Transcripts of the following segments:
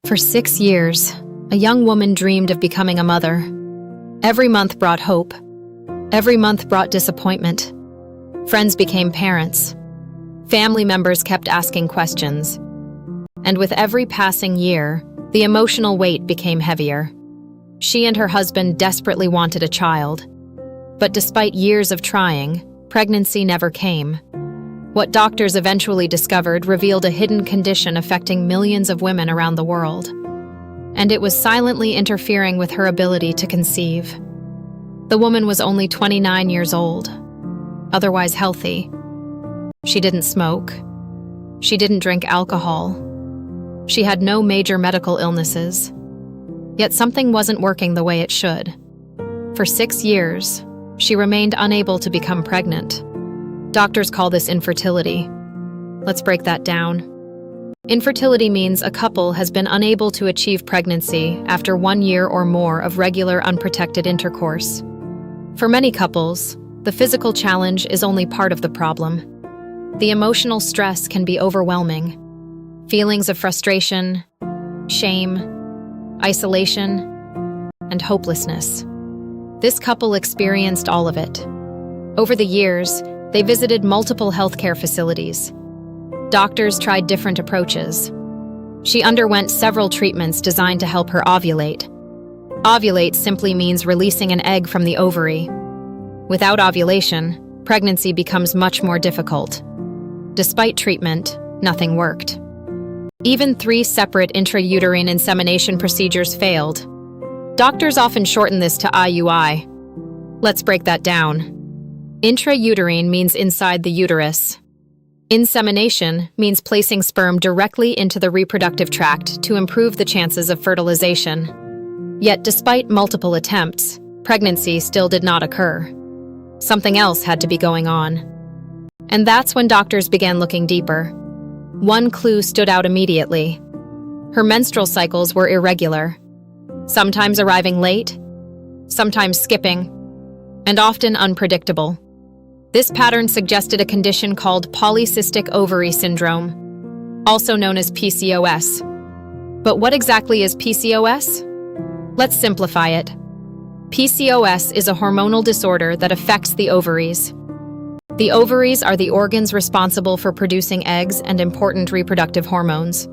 For 6 years, a young woman dreamed of becoming a mother. Every month brought hope. Every month brought disappointment. Friends became parents. Family members kept asking questions. And with every passing year, the emotional weight became heavier. She and her husband desperately wanted a child. But despite years of trying, pregnancy never came. What doctors eventually discovered revealed a hidden condition affecting millions of women around the world. And it was silently interfering with her ability to conceive. The woman was only 29 years old, otherwise healthy. She didn't smoke. She didn't drink alcohol. She had no major medical illnesses. Yet something wasn't working the way it should. For 6 years, she remained unable to become pregnant. Doctors call this infertility. Let's break that down. Infertility means a couple has been unable to achieve pregnancy after 1 year or more of regular unprotected intercourse. For many couples, the physical challenge is only part of the problem. The emotional stress can be overwhelming. Feelings of frustration, shame, isolation, and hopelessness. This couple experienced all of it. Over the years, they visited multiple healthcare facilities. Doctors tried different approaches. She underwent several treatments designed to help her ovulate. Ovulate simply means releasing an egg from the ovary. Without ovulation, pregnancy becomes much more difficult. Despite treatment, nothing worked. Even 3 separate intrauterine insemination procedures failed. Doctors often shorten this to IUI. Let's break that down. Intrauterine means inside the uterus. Insemination means placing sperm directly into the reproductive tract to improve the chances of fertilization. Yet despite multiple attempts, pregnancy still did not occur. Something else had to be going on. And that's when doctors began looking deeper. One clue stood out immediately. Her menstrual cycles were irregular, sometimes arriving late, sometimes skipping, and often unpredictable. This pattern suggested a condition called Polycystic Ovary Syndrome, also known as PCOS. But what exactly is PCOS? Let's simplify it. PCOS is a hormonal disorder that affects the ovaries. The ovaries are the organs responsible for producing eggs and important reproductive hormones.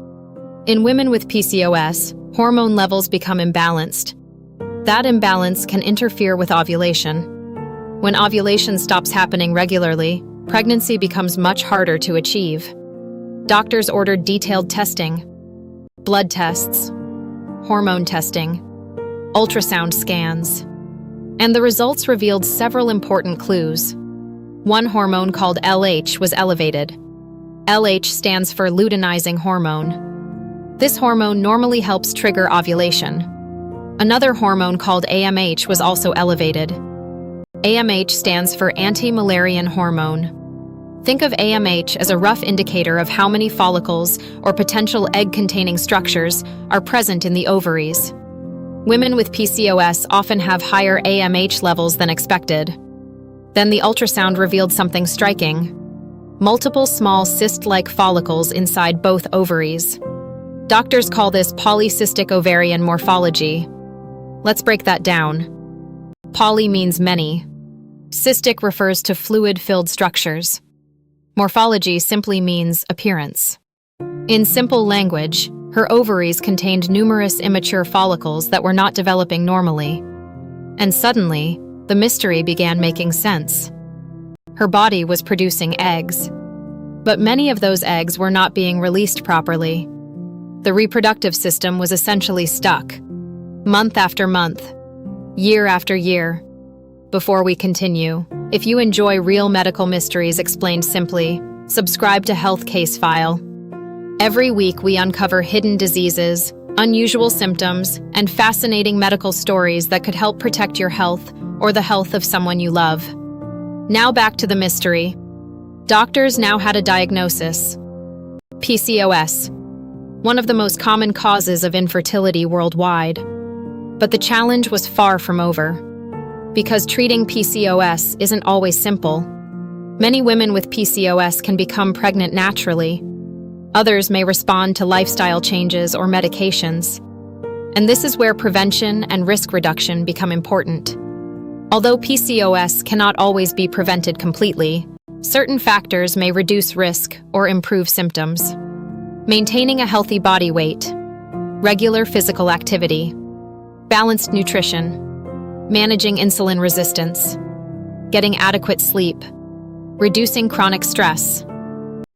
In women with PCOS, hormone levels become imbalanced. That imbalance can interfere with ovulation. When ovulation stops happening regularly, pregnancy becomes much harder to achieve. Doctors ordered detailed testing, blood tests, hormone testing, ultrasound scans, and the results revealed several important clues. One hormone called LH was elevated. LH stands for luteinizing hormone. This hormone normally helps trigger ovulation. Another hormone called AMH was also elevated. AMH stands for anti-Müllerian hormone. Think of AMH as a rough indicator of how many follicles or potential egg-containing structures are present in the ovaries. Women with PCOS often have higher AMH levels than expected. Then the ultrasound revealed something striking: multiple small cyst-like follicles inside both ovaries. Doctors call this polycystic ovarian morphology. Let's break that down. Poly means many. Cystic refers to fluid-filled structures. Morphology simply means appearance. In simple language, her ovaries contained numerous immature follicles that were not developing normally. And suddenly, the mystery began making sense. Her body was producing eggs, but many of those eggs were not being released properly. The reproductive system was essentially stuck, month after month, year after year. Before we continue, if you enjoy real medical mysteries explained simply, subscribe to Health Casefile. Every week we uncover hidden diseases, unusual symptoms, and fascinating medical stories that could help protect your health or the health of someone you love. Now back to the mystery. Doctors now had a diagnosis: PCOS, one of the most common causes of infertility worldwide. But the challenge was far from over. Because treating PCOS isn't always simple. Many women with PCOS can become pregnant naturally, Others may respond to lifestyle changes or medications. And this is where prevention and risk reduction become important. Although PCOS cannot always be prevented completely, certain factors may reduce risk or improve symptoms. Maintaining a healthy body weight, regular physical activity, balanced nutrition, managing insulin resistance, getting adequate sleep, reducing chronic stress,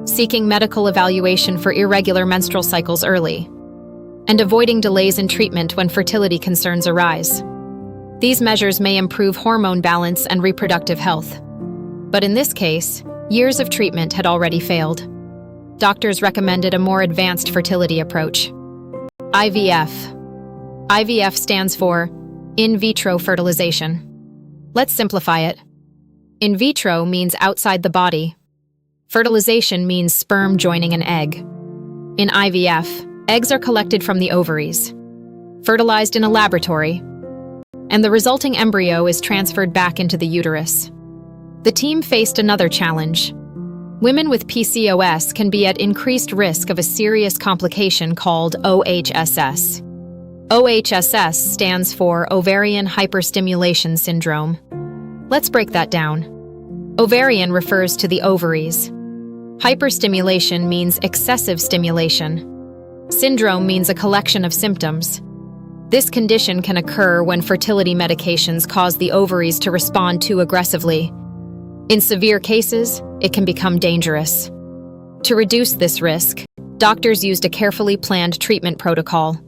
seeking medical evaluation for irregular menstrual cycles early, and avoiding delays in treatment when fertility concerns arise. These measures may improve hormone balance and reproductive health. But in this case, years of treatment had already failed. Doctors recommended a more advanced fertility approach. IVF. IVF stands for in vitro fertilization. Let's simplify it. In vitro means outside the body. Fertilization means sperm joining an egg. In IVF, eggs are collected from the ovaries, fertilized in a laboratory, and the resulting embryo is transferred back into the uterus. The team faced another challenge. Women with PCOS can be at increased risk of a serious complication called OHSS. OHSS stands for Ovarian Hyperstimulation Syndrome. Let's break that down. Ovarian refers to the ovaries. Hyperstimulation means excessive stimulation. Syndrome means a collection of symptoms. This condition can occur when fertility medications cause the ovaries to respond too aggressively. In severe cases, it can become dangerous. To reduce this risk, doctors used a carefully planned treatment protocol.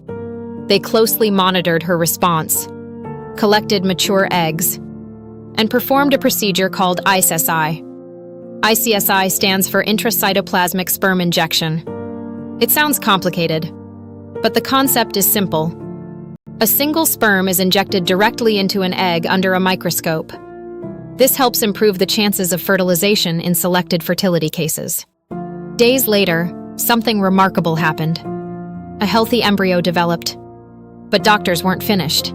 They closely monitored her response, collected mature eggs, and performed a procedure called ICSI. ICSI stands for intracytoplasmic sperm injection. It sounds complicated, but the concept is simple. A single sperm is injected directly into an egg under a microscope. This helps improve the chances of fertilization in selected fertility cases. Days later, something remarkable happened. A healthy embryo developed, but doctors weren't finished.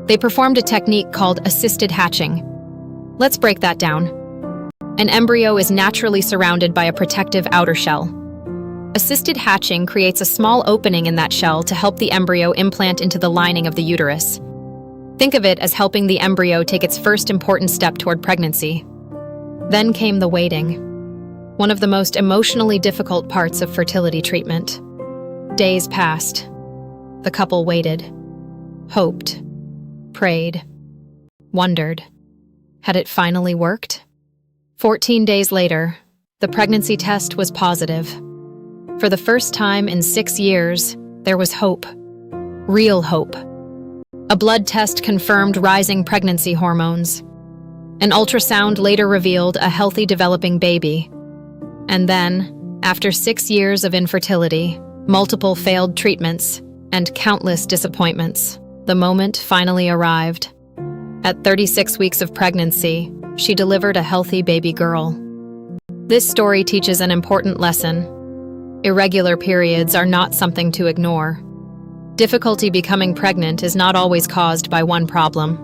They performed a technique called assisted hatching. Let's break that down. An embryo is naturally surrounded by a protective outer shell. Assisted hatching creates a small opening in that shell to help the embryo implant into the lining of the uterus. Think of it as helping the embryo take its first important step toward pregnancy. Then came the waiting, one of the most emotionally difficult parts of fertility treatment. Days passed. The couple waited, hoped, prayed, wondered. Had it finally worked? 14 days later, the pregnancy test was positive. For the first time in 6 years, there was hope. Real hope. A blood test confirmed rising pregnancy hormones. An ultrasound later revealed a healthy developing baby. And then, after 6 years of infertility, multiple failed treatments, and countless disappointments, the moment finally arrived. At 36 weeks of pregnancy, she delivered a healthy baby girl. This story teaches an important lesson. Irregular periods are not something to ignore. Difficulty becoming pregnant is not always caused by one problem,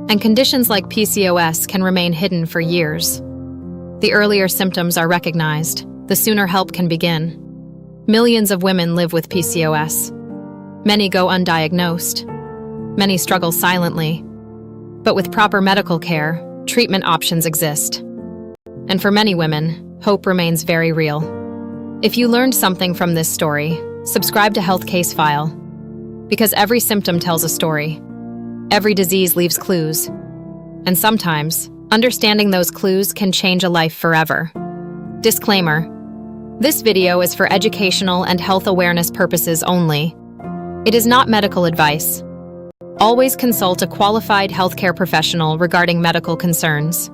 and conditions like PCOS can remain hidden for years. The earlier symptoms are recognized, the sooner help can begin. Millions of women live with PCOS. Many go undiagnosed. Many struggle silently. But with proper medical care, treatment options exist. And for many women, hope remains very real. If you learned something from this story, subscribe to Health Casefile. Because every symptom tells a story. Every disease leaves clues. And sometimes, understanding those clues can change a life forever. Disclaimer: this video is for educational and health awareness purposes only. It is not medical advice. Always consult a qualified healthcare professional regarding medical concerns.